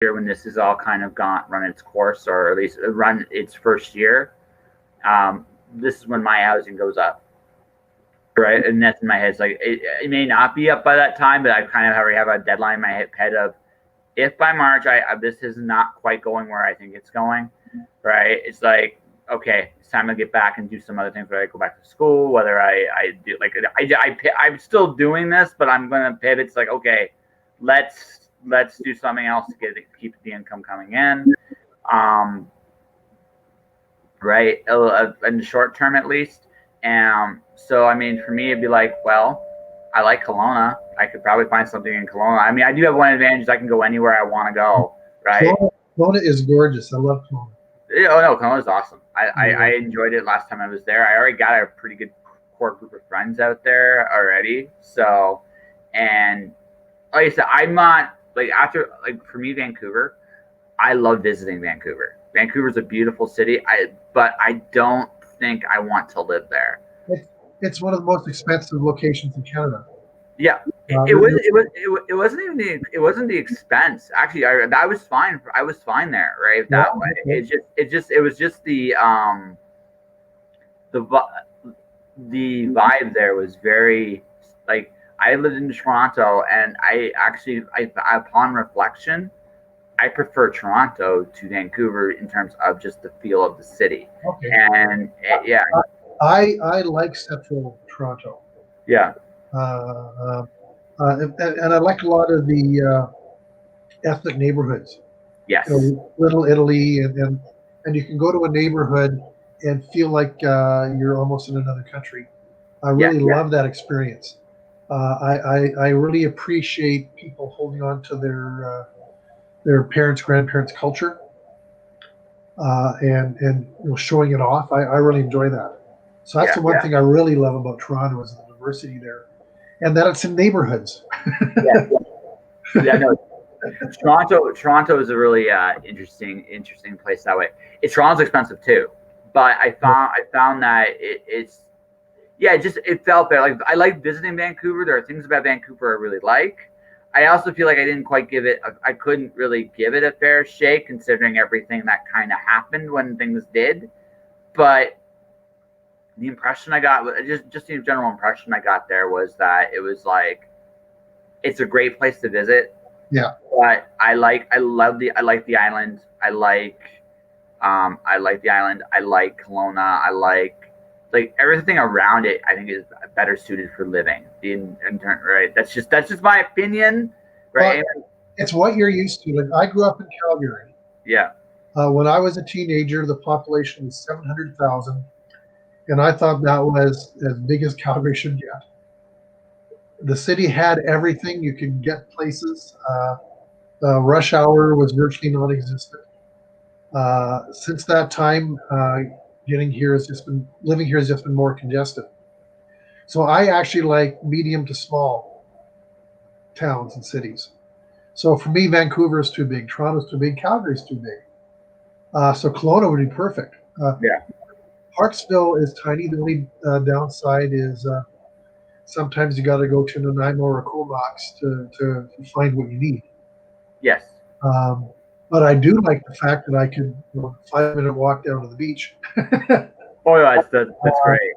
year when this has all kind of run its course, or at least run its first year, this is when my housing goes up, right? And that's in my head. It's like it may not be up by that time, but I kind of already have a deadline in my head of if by March this is not quite going where I think it's going, right? It's like, okay, it's time to get back and do some other things. Whether I go back to school, whether I do like I'm still doing this, but I'm going to pivot. It's like, okay, let's do something else to keep the income coming in, right? In the short term at least. So I mean, for me, it'd be like, well, I like Kelowna. I could probably find something in Kelowna. I mean, I do have one advantage: I can go anywhere I want to go, right? Kelowna is gorgeous. I love Kelowna. Oh no, Kelowna's awesome. I enjoyed it last time I was there. I already got a pretty good core group of friends out there already. So, and like I said, I'm not like after like for me, Vancouver. I love visiting Vancouver. Vancouver's a beautiful city. But I don't think I want to live there. It's one of the most expensive locations in Canada. Yeah, it wasn't even it wasn't the expense. Actually, I was fine. I was fine there, right? That way. It was just the the vibe there was very like I lived in Toronto, and upon reflection, I prefer Toronto to Vancouver in terms of just the feel of the city. Okay. And yeah, I like Central Toronto. Yeah. And I like a lot of the ethnic neighborhoods. Yes. Little Italy, and you can go to a neighborhood and feel like you're almost in another country. I really love that experience. I really appreciate people holding on to their parents, grandparents' culture, and showing it off. I really enjoy that. So that's the one thing I really love about Toronto is the diversity there, and that it's in neighborhoods. No. Toronto is a really interesting place that way. Toronto's expensive too, but I found that it felt better. Like I like visiting Vancouver. There are things about Vancouver I really like. I also feel like I couldn't really give it a fair shake considering everything that kind of happened when things did. But the impression I got, just the general impression I got there was that it was like, it's a great place to visit. Yeah. But I like the island. I like the island. I like Kelowna. I like everything around it. I think is better suited for living. Right. That's just my opinion. Right. Well, it's what you're used to. Like I grew up in Calgary. Yeah. When I was a teenager, the population was 700,000, and I thought that was as big as Calgary should get. The city had everything. You could get places. Rush hour was virtually non-existent. Since that time, living here has just been more congested. So I actually like medium to small towns and cities. So for me, Vancouver is too big, Toronto's too big, Calgary's too big. So Kelowna would be perfect. Parksville is tiny. The only downside is sometimes you got to go to Nanaimo or Comox to find what you need. Yes. But I do like the fact that I could 5-minute walk down to the beach. Oh, yeah, that's great.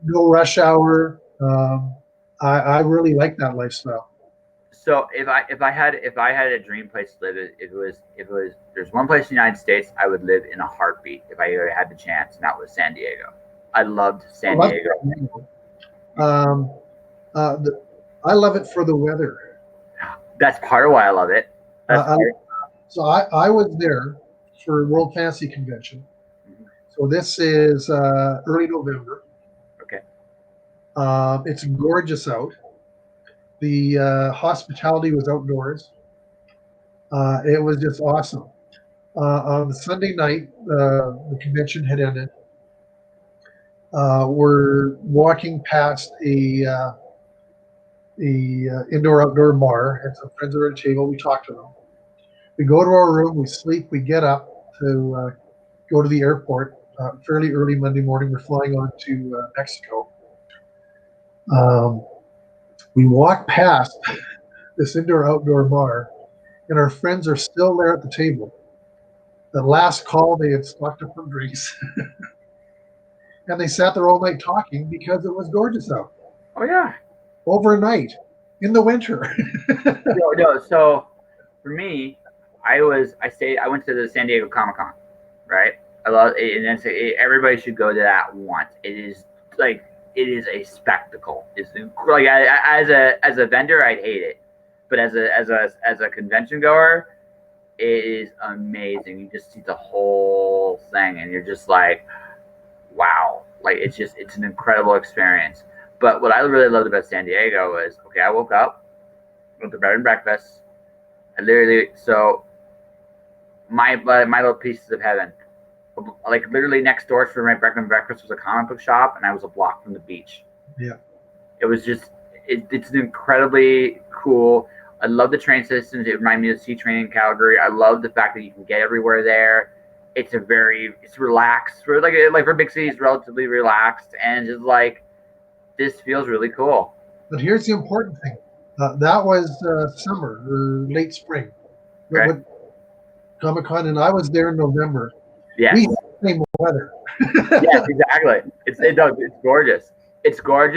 No rush hour. I really like that lifestyle. So if I had a dream place to live, it was there's one place in the United States I would live in a heartbeat if I ever had the chance, and that was San Diego. I loved San Diego. I love it for the weather. That's part of why I love it. So I was there for World Fantasy Convention. So this is early November. Okay. It's gorgeous out. The hospitality was outdoors. It was just awesome. On the Sunday night, the convention had ended. We're walking past a indoor-outdoor bar, and some friends are at a table. We talk to them. We go to our room, we sleep, we get up to go to the airport fairly early Monday morning. We're flying on to Mexico. We walk past this indoor-outdoor bar, and our friends are still there at the table. The last call, they had stocked up on drinks, and they sat there all night talking because it was gorgeous out. Oh yeah. Overnight in the winter. No. So for me, I went to the San Diego Comic-Con, right? I love it, and everybody should go to that once. It is a spectacle. It's like as a vendor, I'd hate it, but as a convention goer, it is amazing. You just see the whole thing, and you're just like, wow! Like it's an incredible experience. But what I really loved about San Diego was, okay, I woke up, went to bed and breakfast. I literally my little pieces of heaven. Like literally next door for my breakfast was a comic book shop, and I was a block from the beach. Yeah, it was just it's incredibly cool. I love the train systems. It reminded me of C train in Calgary. I love the fact that you can get everywhere there. It's relaxed for like for big cities, relatively relaxed, and just like this feels really cool. but here's the important thing. That was summer or late spring. Okay. Comic-Con, and I was there in November. Yes. We had the same weather. Yes, exactly. It's gorgeous. It's gorgeous.